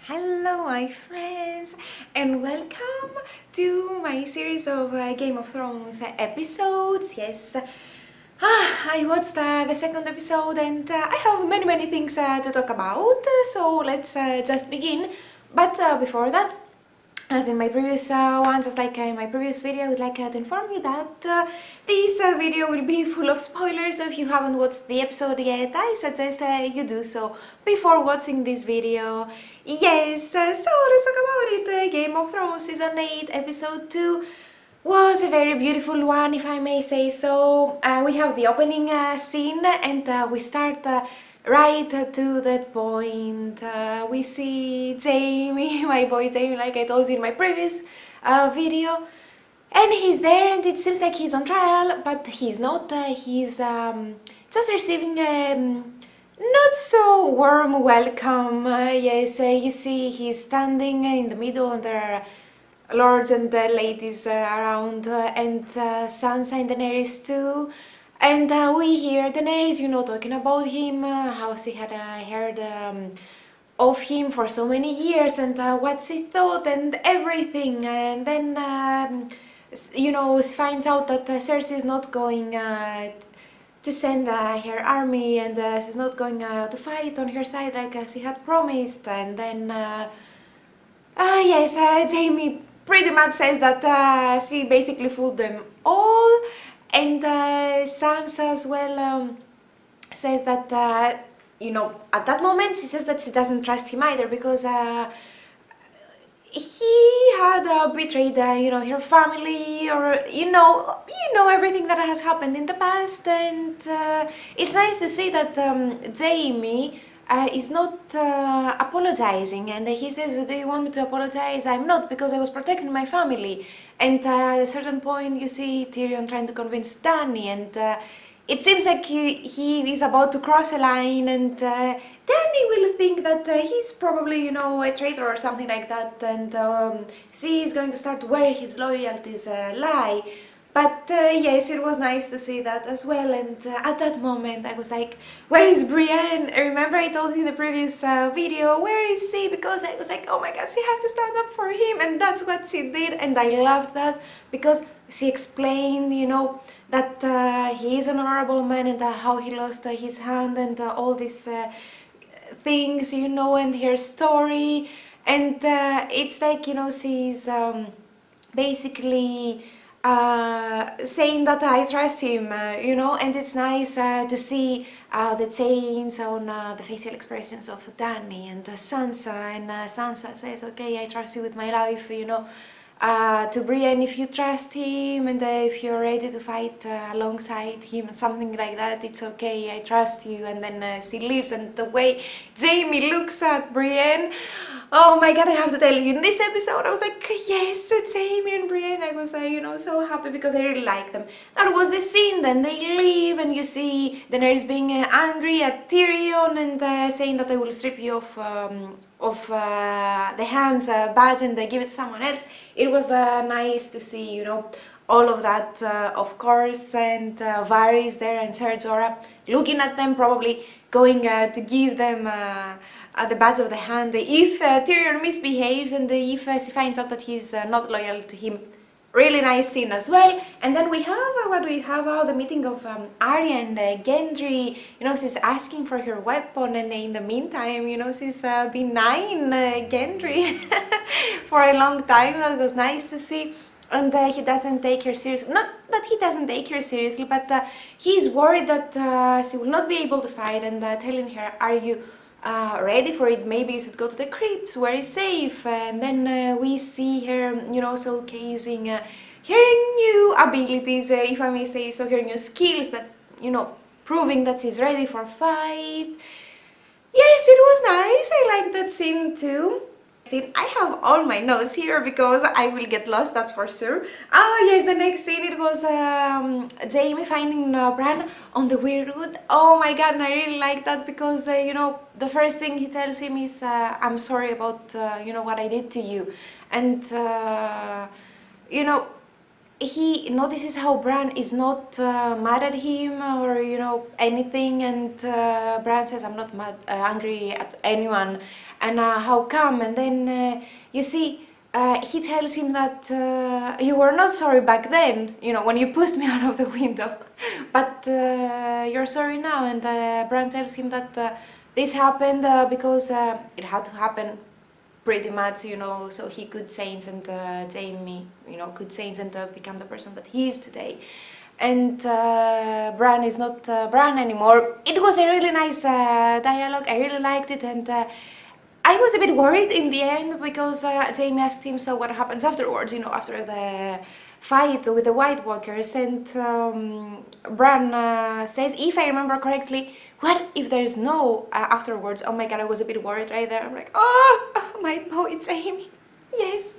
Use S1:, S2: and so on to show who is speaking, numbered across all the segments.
S1: Hello my friends and welcome to my series of Game of Thrones episodes. Yes, I watched the second episode and I have many things to talk about, so let's just begin. But before that, as in my previous ones, just like in my previous video, I would like to inform you that this video will be full of spoilers, so if you haven't watched the episode yet, I suggest you do so before watching this video. Yes, so let's talk about it. Game of Thrones Season 8, Episode 2 was a very beautiful one, if I may say so. We have the opening scene and we start right to the point. We see Jamie, my boy Jamie, like I told you in my previous video, and he's there and it seems like he's on trial, but he's not. He's just receiving not so warm welcome. Yes, you see he's standing in the middle and there are lords and ladies around, and Sansa and Daenerys too. And we hear Daenerys, talking about him, how she had heard of him for so many years and what she thought and everything. And then, she finds out that Cersei is not going to send her army and she's not going to fight on her side like she had promised. And then, yes, Jamie pretty much says that she basically fooled them all. And Sansa as well says that, at that moment she says that she doesn't trust him either because he had betrayed, her family, or everything that has happened in the past. And it's nice to see that Jamie is not apologizing, and he says, do you want me to apologize? I'm not, because I was protecting my family. And at a certain point you see Tyrion trying to convince Dany, and it seems like he is about to cross a line, and Dany will think that he's probably, a traitor or something like that, and she is going to start where his loyalties lie. But yes, it was nice to see that as well. And at that moment I was like, where is Brienne? Remember I told you in the previous video, where is she? Because I was like, oh my god, she has to stand up for him. And that's what she did, and I loved that because she explained, that he is an honorable man, and how he lost his hand, and all these things, and her story. And it's like, she's basically saying that I trust him, and it's nice to see the change on the facial expressions of Dany and Sansa. And Sansa says, okay, I trust you with my life, to Brienne, if you trust him, and if you're ready to fight alongside him, something like that, it's okay, I trust you. And then she leaves, and the way Jamie looks at Brienne, oh my god, I have to tell you, in this episode I was like, yes, Jamie and Brienne, I was so happy because I really like them. That was the scene. Then they leave, and you see Daenerys being angry at Tyrion and saying that I will strip you of the hands badge and give it to someone else. It was nice to see, all of that, of course. And Varys there and Ser Jorah looking at them, probably going to give them the badge of the hand if Tyrion misbehaves, and if she finds out that he's not loyal to him. Really nice scene as well. And then we have, what do we have? The meeting of Arya and Gendry. She's asking for her weapon, and in the meantime, she's been eyeing Gendry for a long time. That was nice to see. And he doesn't take her seriously. Not that he doesn't take her seriously, but he's worried that she will not be able to fight, and telling her, are you ready for it? Maybe you should go to the crypts where it's safe. And then we see her, showcasing her new abilities, if I may say so, her new skills, that, proving that she's ready for fight. Yes, it was nice. I like that scene too. I have all my notes here because I will get lost, that's for sure. Oh yes, the next scene, it was Jamie finding Bran on the Weirdwood. Oh my god, and I really like that because, the first thing he tells him is, I'm sorry about, what I did to you. And, he notices how Bran is not mad at him or anything, and Bran says, I'm not mad, angry at anyone. and how come, and then you see he tells him that you were not sorry back then, when you pushed me out of the window, but you're sorry now, and Bran tells him that this happened because it had to happen pretty much, so he could change, and Jamie, could change and become the person that he is today. And Bran is not Bran anymore. It was a really nice dialogue. I really liked it, and I was a bit worried in the end because Jamie asked him, so what happens afterwards, after the fight with the White Walkers, and Bran says, if I remember correctly, what if there's no afterwards? Oh my god, I was a bit worried right there. I'm like, oh my boy Jamie, yes.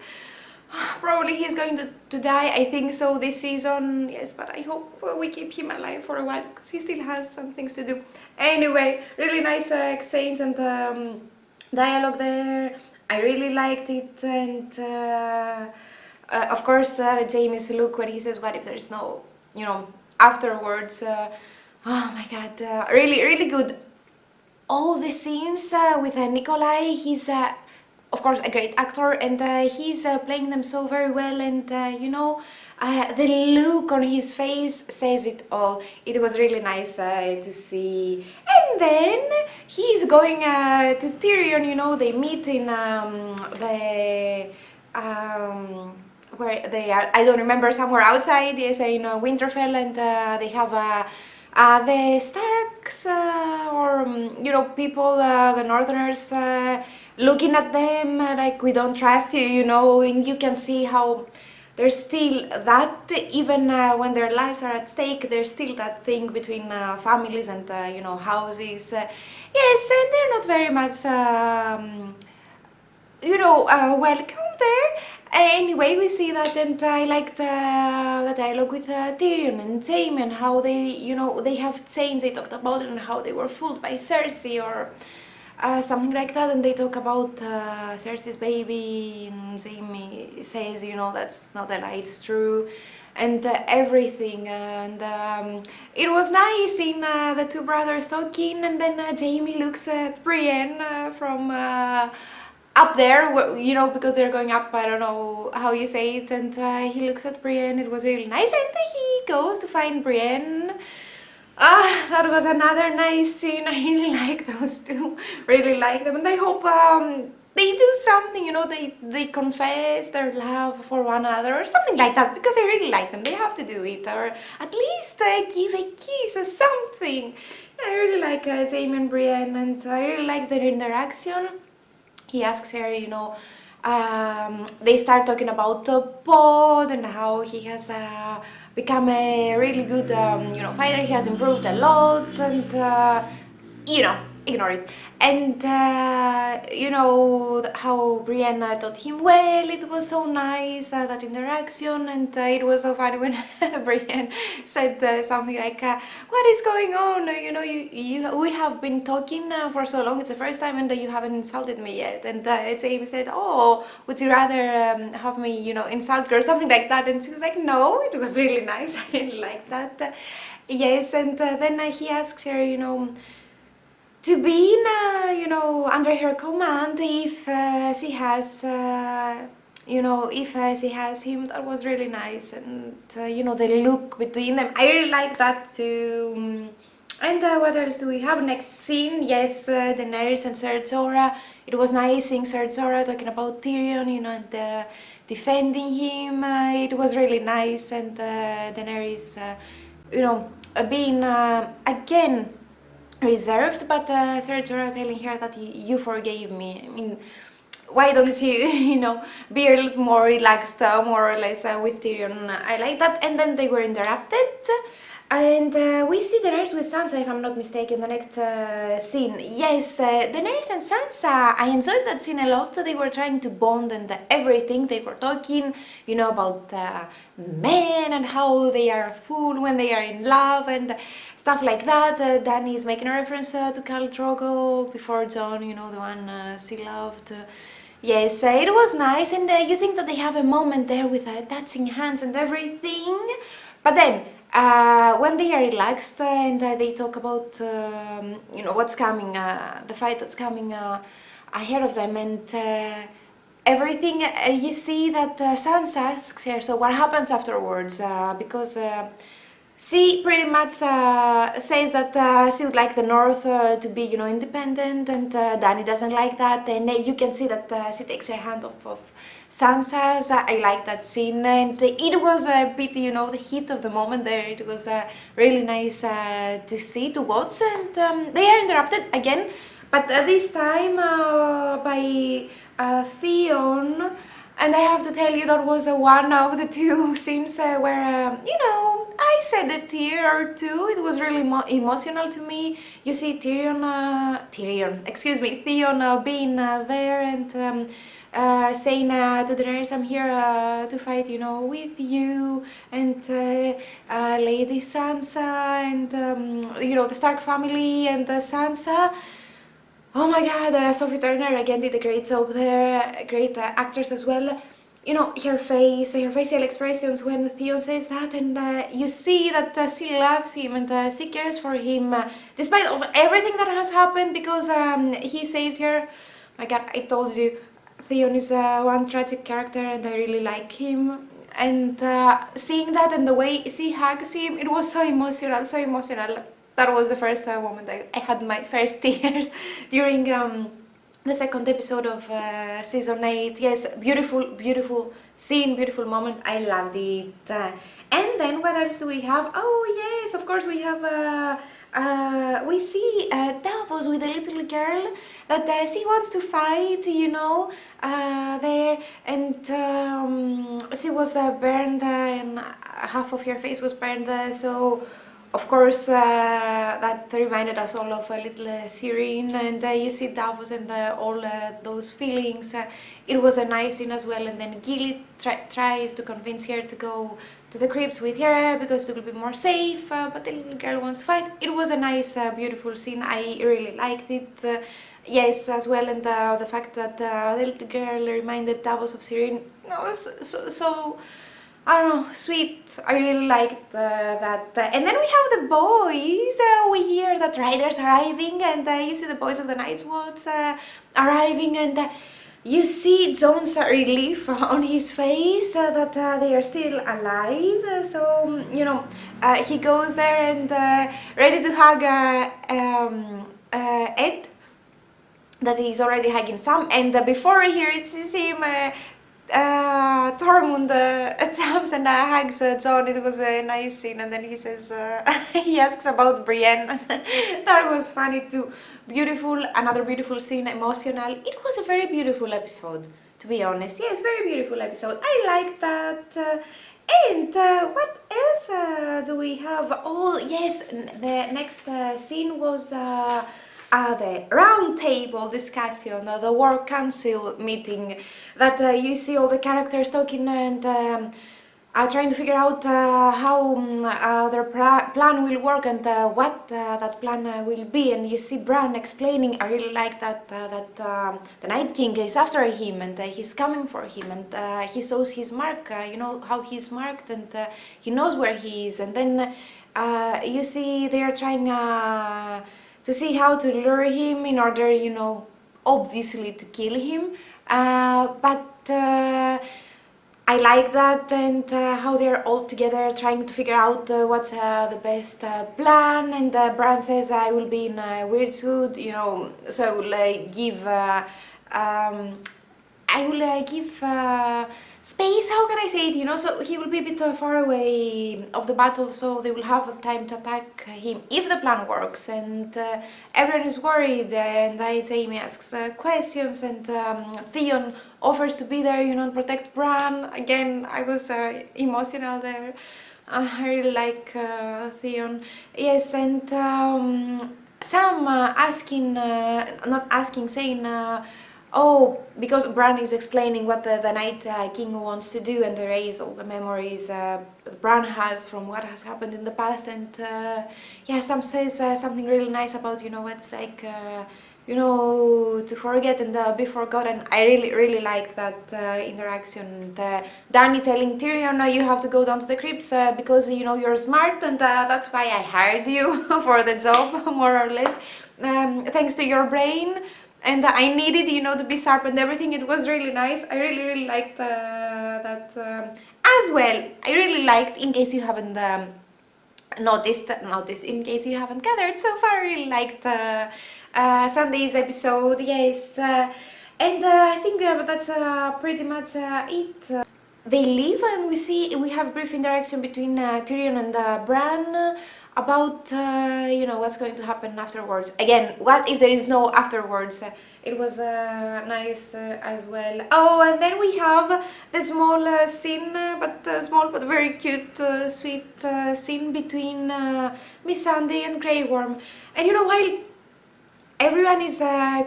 S1: Probably he's going to die, I think so, this season, yes, but I hope we keep him alive for a while, because he still has some things to do. Anyway, really nice exchange and dialogue there. I really liked it, and of course Jamie's look when he says, what if there's no, afterwards, oh my god, really, really good. All the scenes with Nikolai, he's of course a great actor, and he's playing them so very well, and the look on his face says it all. It was really nice to see. And then he's going to Tyrion, they meet in the where they are, I don't remember, somewhere outside, yes, in Winterfell, and they have the Starks or people, the Northerners, looking at them like, we don't trust you, and you can see how there's still that, even when their lives are at stake, there's still that thing between families and houses. Yes, and they're not very much welcome there. Anyway, we see that, and I liked the dialogue with Tyrion and Jaime, and how they, they have changed. They talked about it and how they were fooled by Cersei or something like that, and they talk about Cersei's baby, and Jaime says, that's not a lie, it's true, and everything, and it was nice seeing the two brothers talking, and then Jaime looks at Brienne from up there, because they're going up, I don't know how you say it, and he looks at Brienne. It was really nice, and he goes to find Brienne. That was another nice scene. I really like those two, really like them, and I hope they do something, they confess their love for one another or something like that, because I really like them. They have to do it, or at least give a kiss or something. I really like Jaime and Brienne, and I really like their interaction. He asks her, they start talking about the pod and how he has become a really good, fighter. He has improved a lot, and ignore it. And how Brienne taught him well. It was so nice, that interaction, and it was so funny when Brienne said something like, what is going on? We have been talking for so long, it's the first time, and you haven't insulted me yet. And Jaime said, oh, would you rather have me, insult you or something like that? And she was like, no, it was really nice. I really like that. Yes, and then he asks her, to be in, under her command, if she has, if she has him. That was really nice, and the look between them, I really like that too. And what else do we have? Next scene, yes, Daenerys and Ser Jorah. It was nice seeing Ser Jorah talking about Tyrion, and defending him. It was really nice, and Daenerys, being again reserved, but Ser Jorah telling her that you forgave me. I mean, why don't you, be a little more relaxed, more or less, with Tyrion? I like that. And then they were interrupted, and we see Daenerys with Sansa, if I'm not mistaken, the next scene. Yes, Daenerys and Sansa, I enjoyed that scene a lot. They were trying to bond and everything. They were talking, about men and how they are a fool when they are in love and stuff like that. Dany is making a reference to Khal Drogo before Jon, the one she loved. Yes, it was nice, and you think that they have a moment there with touching hands and everything, but then when they are relaxed and they talk about what's coming, the fight that's coming ahead of them, and everything you see that Sansa asks her, so what happens afterwards? Because she pretty much says that she would like the North to be, independent, and Dany doesn't like that, and you can see that she takes her hand off of Sansa's. I like that scene, and it was a bit, the heat of the moment there. It was really nice to see, to watch, and they are interrupted again, but this time by Theon. And I have to tell you, that was one of the two scenes where, I shed a tear or two. It was really emotional to me. You see Theon being there and saying to Daenerys, I'm here to fight, with you, and Lady Sansa, and, the Stark family, and Sansa. Oh my god, Sophie Turner again did a great job there, great actors as well. Her facial expressions when Theon says that, and you see that she loves him and she cares for him, despite of everything that has happened, because he saved her. My god, I told you, Theon is one tragic character, and I really like him. And seeing that and the way she hugs him, it was so emotional, so emotional. That was the first moment I had my first tears during the second episode of season 8. Yes, beautiful scene, beautiful moment. I loved it. And then what else do we have? Oh yes, of course we have. We see Davos with a little girl that she wants to fight, there, and she was burned, and half of her face was burned, so. Of course, that reminded us all of little Cyrene, and you see Davos and all those feelings. It was a nice scene as well, and then Gilly tries to convince her to go to the crypts with her because it will be more safe, but the little girl wants to fight. It was a nice, beautiful scene. I really liked it. Yes, as well, and the fact that the little girl reminded Davos of Cyrene was so I don't know, sweet. I really liked that. And then we have the boys. We hear that riders arriving, and you see the boys of the Night's Watch arriving, and you see Jon's relief on his face that they are still alive. So, he goes there and ready to hug Ed, that he's already hugging Sam, and before he reaches him, Tormund jumps and hugs Jon. It was a nice scene, and then he says, he asks about Brienne. That was funny too. Beautiful, another beautiful scene, emotional. It was a very beautiful episode, to be honest. Yes, very beautiful episode. I like that. And what else do we have? Oh yes, the next scene was the round table discussion, the War Council meeting, that you see all the characters talking and trying to figure out how their plan will work and what that plan will be. And you see Bran explaining. I really like that the Night King is after him, and he's coming for him, and he shows his mark. How he's marked, and he knows where he is. And then you see they are trying to see how to lure him in order, obviously to kill him. But I like that, and how they're all together trying to figure out what's the best plan. And Bran says, I will be in a weird suit, so I will give space, how can I say it, so he will be a bit far away of the battle, so they will have time to attack him if the plan works. And everyone is worried, and Jaime asks questions, and Theon offers to be there, and protect Bran. Again, I was emotional there. I really like Theon. Yes, and Sam saying, oh, because Bran is explaining what the Night King wants to do and erase all the memories Bran has from what has happened in the past. And yeah, Sam says something really nice about, what's like, to forget and be forgotten. I really like that interaction. Dany telling Tyrion, you have to go down to the crypts because, you're smart, and that's why I hired you for the job, more or less. Thanks to your brain. and I needed, you know, to be sharp and everything. It was really nice. I really liked that as well. I really liked, in case you haven't noticed, in case you haven't gathered so far, I really liked Sunday's episode, yes. And I think that's pretty much it. They leave and we have a brief interaction between Tyrion and Bran about you know, what's going to happen afterwards. Again, what if there is no afterwards? It was nice as well. Oh, and then we have the small scene, small but very cute, sweet scene between Miss Sunday and Grey Worm. And you know, while everyone is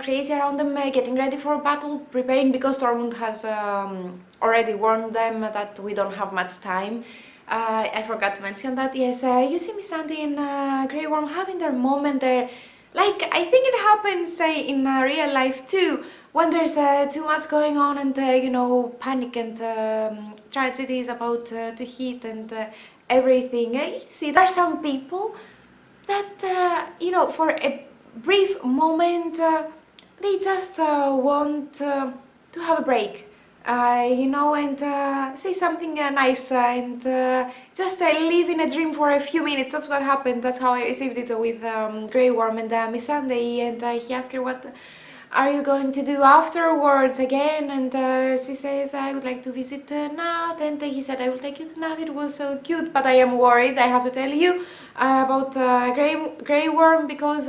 S1: crazy around them, getting ready for battle, preparing, because Tormund has already warned them that we don't have much time. I forgot to mention that, yes, you see Miss Sandy and Grey Worm having their moment there. Like, I think it happens in real life too, when there's too much going on and, you know, panic and tragedy is about to hit and everything. You see, there are some people that, you know, for a brief moment, they just want to have a break, you know, and say something nice and just live in a dream for a few minutes. That's what happened. That's how I received it with Grey Worm and Miss Sunday. And he asked her, what are you going to do afterwards again? And she says, I would like to visit Nath. And he said, I will take you to Nath. It was so cute, but I am worried, I have to tell you, about Grey Worm, because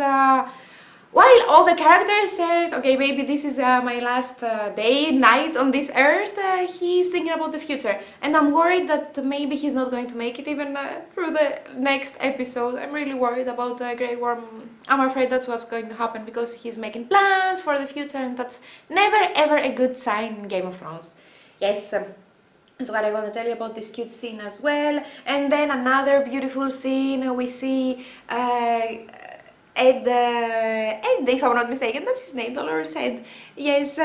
S1: while all the characters says, okay, maybe this is my last night on this earth, he's thinking about the future. And I'm worried that maybe he's not going to make it even through the next episode. I'm really worried about Grey Worm. I'm afraid that's what's going to happen, because he's making plans for the future, and that's never ever a good sign in Game of Thrones. Yes. That's what I want to tell you about this cute scene as well. And then another beautiful scene, we see Ed, if I'm not mistaken, that's his name, Dolores Ed. Yes,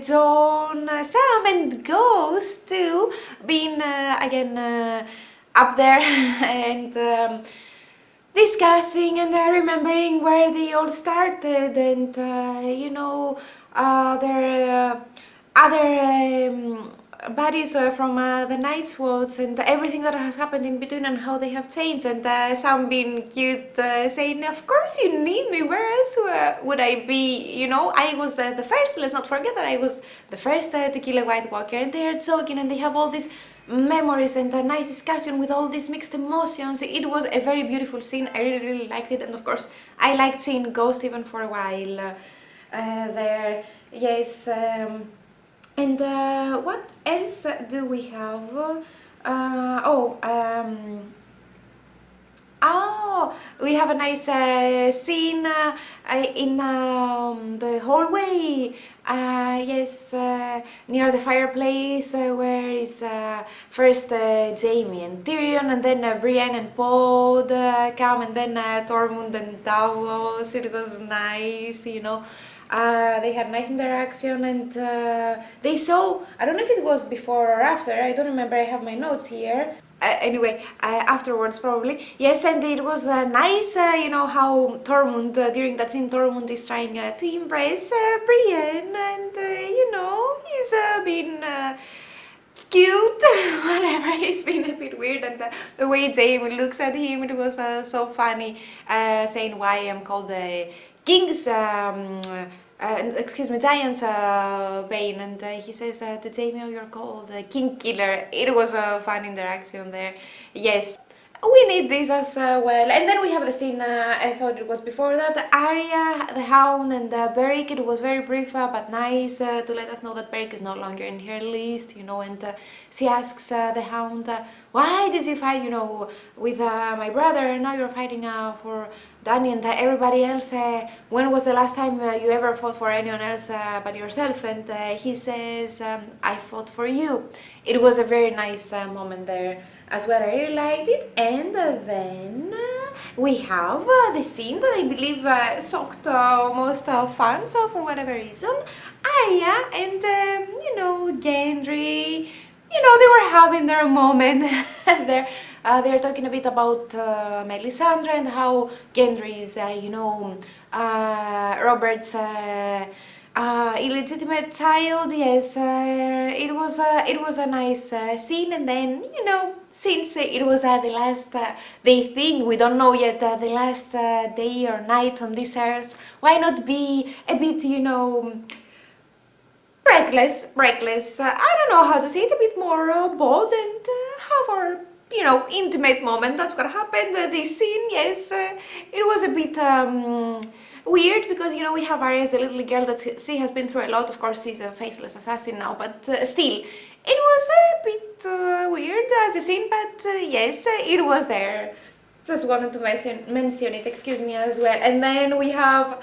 S1: John, Sam and Ghost too, being again up there and discussing and remembering where they all started, and you know, their other buddies from the Night's Watch, and everything that has happened in between and how they have changed, and some being cute, saying, of course you need me, where else would I be, you know, I was the first, let's not forget that I was the first to kill a White Walker, and they are joking and they have all these memories and a nice discussion with all these mixed emotions. It was a very beautiful scene. I really liked it, and of course I liked seeing Ghost even for a while there. Yes. And what else do we have? We have a nice scene in the hallway, yes, near the fireplace, where is first Jaime and Tyrion, and then Brienne and Pod come, and then Tormund and Davos. It was nice, you know. They had nice interaction, and they saw, I don't know if it was before or after, I don't remember, I have my notes here. Anyway, afterwards probably. Yes, and it was nice, you know, how Tormund, during that scene, Tormund is trying to impress Brienne, and you know, he's been cute, whatever, he's been a bit weird, and the way Jaime looks at him, it was so funny, saying why I'm called the King's, excuse me, Giant's Bane, and he says to Jaime, oh, you're called the King Killer. It was a fun interaction there. Yes, we need this as well. And then we have the scene, I thought it was before that, Arya, the Hound, and Beric. It was very brief but nice to let us know that Beric is no longer in her list, you know, and she asks the Hound, why did you fight, you know, with my brother, and now you're fighting for Dany and everybody else? When was the last time you ever fought for anyone else but yourself? And he says, I fought for you. It was a very nice moment there as well. I really liked it. And then we have the scene that I believe shocked most fans for whatever reason. Arya and, you know, Gendry, you know, they were having their moment there. They're talking a bit about Melisandre and how Gendry is, you know, Robert's illegitimate child. Yes, it was a nice scene, and then since it was the last day thing, we don't know yet the last day or night on this earth. Why not be a bit reckless. I don't know how to say it, a bit more bold and have our intimate moment. That's what happened. This scene, yes, it was a bit weird because we have Arya, the little girl that she has been through a lot. Of course, she's a faceless assassin now, but still, it was a bit weird as a scene. But yes, it was there. Just wanted to mention it. Excuse me as well. And then we have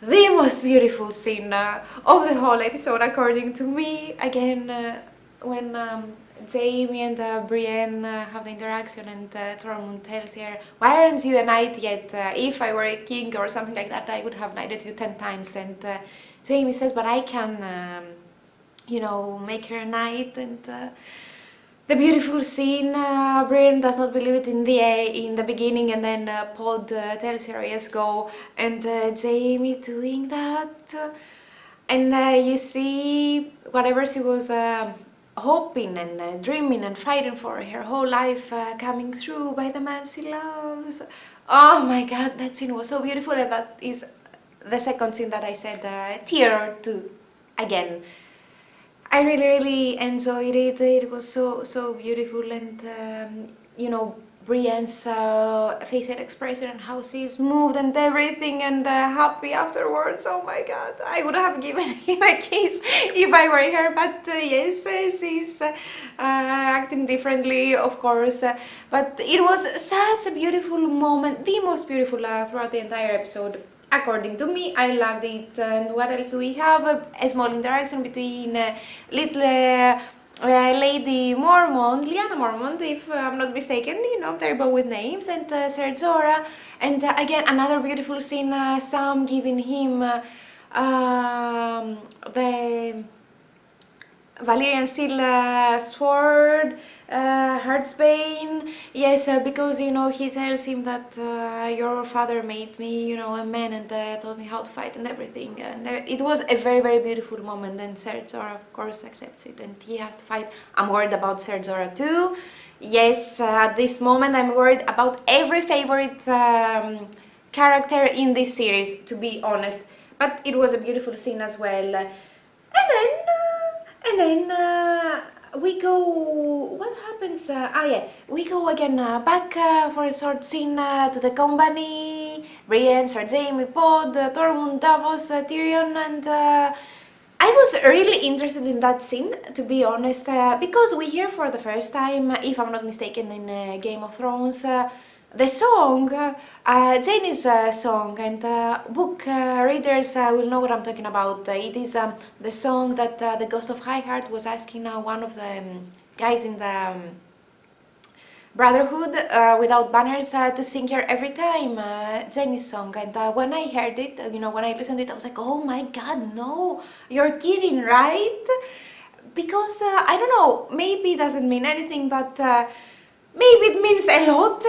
S1: the most beautiful scene of the whole episode, according to me. Again, when Jamie and Brienne have the interaction, and Tormund tells her, "Why aren't you a knight yet? If I were a king or something like that, I would have knighted you 10 times." And Jamie says, "But I can, make her a knight." And the beautiful scene, Brienne does not believe it in the beginning, and then Pod tells her, "Yes, go." And Jamie doing that, and you see whatever she was hoping and dreaming and fighting for her whole life coming through by the man she loves. Oh my God, that scene was so beautiful, and that is the second scene that I said tear to again. I really enjoyed it. It was so beautiful, and Brienne's facial expression and how she's moved and everything, and happy afterwards. Oh my God, I would have given him a kiss if I were her, but yes, she's acting differently, of course. But it was such a beautiful moment, the most beautiful throughout the entire episode. According to me, I loved it. And what else do we have? A small interaction between little Lady Mormont, Lyanna Mormont, if I'm not mistaken, they're both with names, and Ser Jorah. And again, another beautiful scene, Sam giving him the Valyrian steel sword, Heartsbane. Yes, because he tells him that your father made me a man, and taught me how to fight and everything, and it was a very beautiful moment. And Ser Jorah of course accepts it, and he has to fight. I'm worried about Ser Jorah too. Yes, at this moment I'm worried about every favorite character in this series, to be honest, but it was a beautiful scene as well. And then we go, what happens? We go again back for a short scene to the company. Brienne, Sir Jaime, Pod, Tormund, Davos, Tyrion, and I was really interested in that scene, to be honest, because we hear for the first time, if I'm not mistaken, in Game of Thrones, the song, Janie's song, and book readers will know what I'm talking about. It is the song that the Ghost of Highheart was asking one of the guys in the Brotherhood without banners to sing her every time, Janie's song. And when I heard it, when I listened to it, I was like, oh my God, no, you're kidding, right? Because, I don't know, maybe it doesn't mean anything, but maybe it means a lot,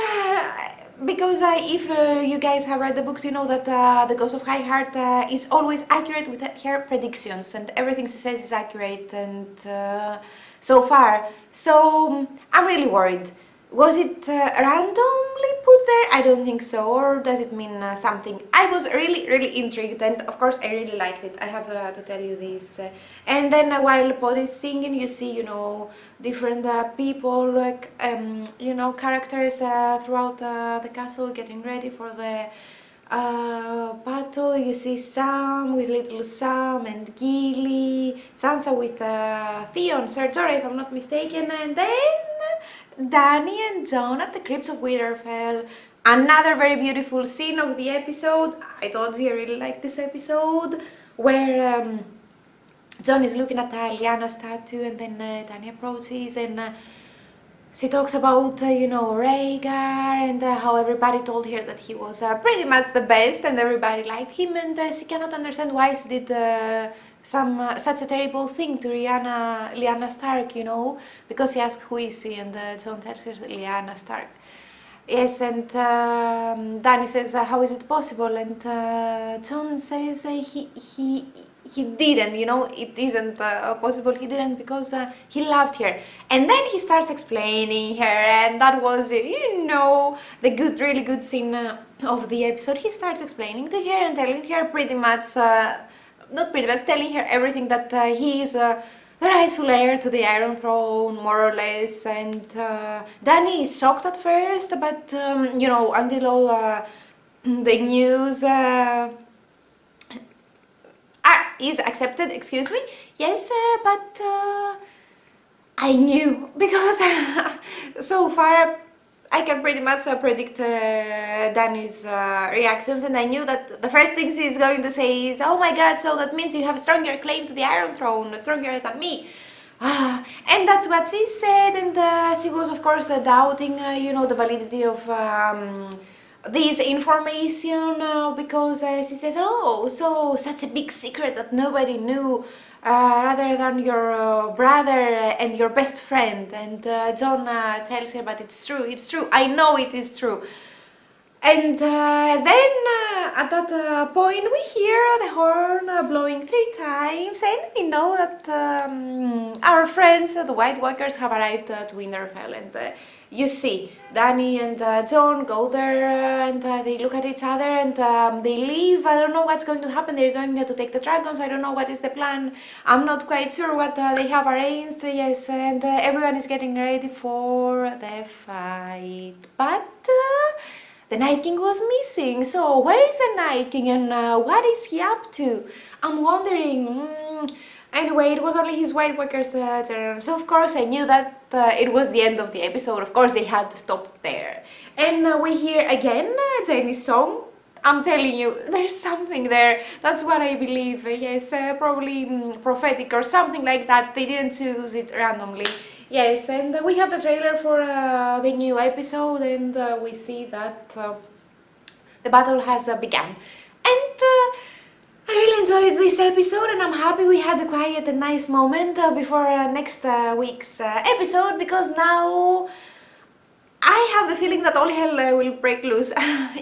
S1: because if you guys have read the books, you know that the Ghost of Highheart is always accurate with her predictions, and everything she says is accurate, and so far. So I'm really worried. Was it randomly put there? I don't think so. Or does it mean something? I was really intrigued, and of course I really liked it. I have to tell you this. And then while Pod is singing, you see, different people, like, characters throughout the castle getting ready for the battle. You see Sam with little Sam and Gilly, Sansa with Theon, Ser Jorah, if I'm not mistaken, and then Dany and Jon at the Crypts of Winterfell. Another very beautiful scene of the episode. I told you I really like this episode, where Jon is looking at Lyanna's statue, and then Dany approaches, and she talks about, Rhaegar, and how everybody told her that he was pretty much the best, and everybody liked him, and she cannot understand why she did such a terrible thing to Lyanna Stark, because he asked who is she, and Jon tells her Lyanna Stark. Yes, and Dany says, how is it possible? And Jon says he didn't, it isn't possible. He didn't because he loved her. And then he starts explaining her, and that was, the really good scene of the episode. He starts explaining to her and telling her pretty much, not pretty much, telling her everything that he is the rightful heir to the Iron Throne, more or less. And Danny is shocked at first, but, until all the news is accepted, excuse me. Yes, but I knew, because so far I can pretty much predict Danny's reactions, and I knew that the first things he's going to say is, oh my god, so that means you have a stronger claim to the Iron Throne, stronger than me. And that's what she said, and she was of course doubting, the validity of this information, because she says, oh, so such a big secret that nobody knew, rather than your brother and your best friend. And John tells her, but it's true, I know it is true. And then at that point we hear the horn blowing 3 times, and we know that our friends, the White Walkers, have arrived at Winterfell. And you see, Danny and John go there, and they look at each other, and they leave. I don't know what's going to happen. They're going to take the dragons. I don't know what is the plan. I'm not quite sure what they have arranged. Yes, and everyone is getting ready for the fight. But the Night King was missing. So where is the Night King, and what is he up to? I'm wondering. Anyway, it was only his White Walker's turn. So of course I knew that it was the end of the episode. Of course they had to stop there. And we hear again Jenny's song. I'm telling you, there's something there. That's what I believe. Yes, probably prophetic or something like that. They didn't choose it randomly. Yes, and we have the trailer for the new episode, and we see that the battle has begun. And I really enjoyed this episode, and I'm happy we had a quiet and nice moment before next week's episode, because now I have the feeling that all hell will break loose.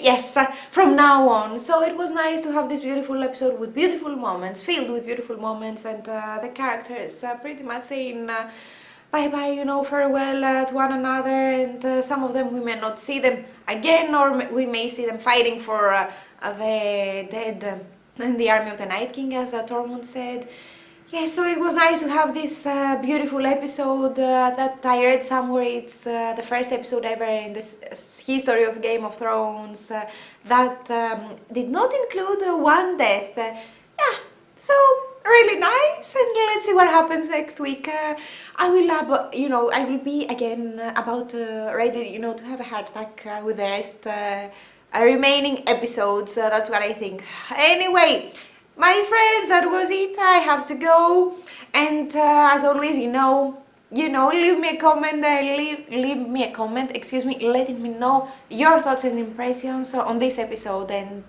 S1: Yes, from now on. So it was nice to have this beautiful episode with beautiful moments, filled with beautiful moments, and the characters pretty much saying bye-bye, farewell to one another, and some of them we may not see them again, or we may see them fighting for the dead in the army of the Night King, as Tormund said. Yeah, so it was nice to have this beautiful episode that I read somewhere. It's the first episode ever in this history of Game of Thrones that did not include one death. Yeah, so really nice, and let's see what happens next week. I will be again about ready, to have a heart attack with the rest remaining episodes. That's what I think. Anyway, my friends, that was it. I have to go, and as always, leave me a comment. Leave me a comment. Excuse me, letting me know your thoughts and impressions on this episode. And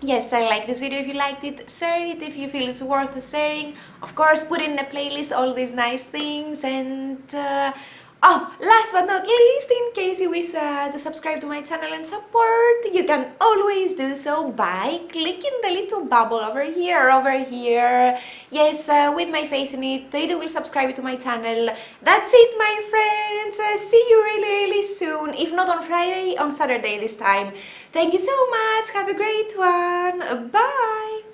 S1: yes, I like this video. If you liked it, share it. If you feel it's worth sharing, of course, put in a playlist all these nice things. And last but not least, in case you wish to subscribe to my channel and support, you can always do so by clicking the little bubble over here. Yes, with my face in it. It will subscribe to my channel. That's it, my friends. See you really soon. If not on Friday, on Saturday this time. Thank you so much. Have a great one. Bye.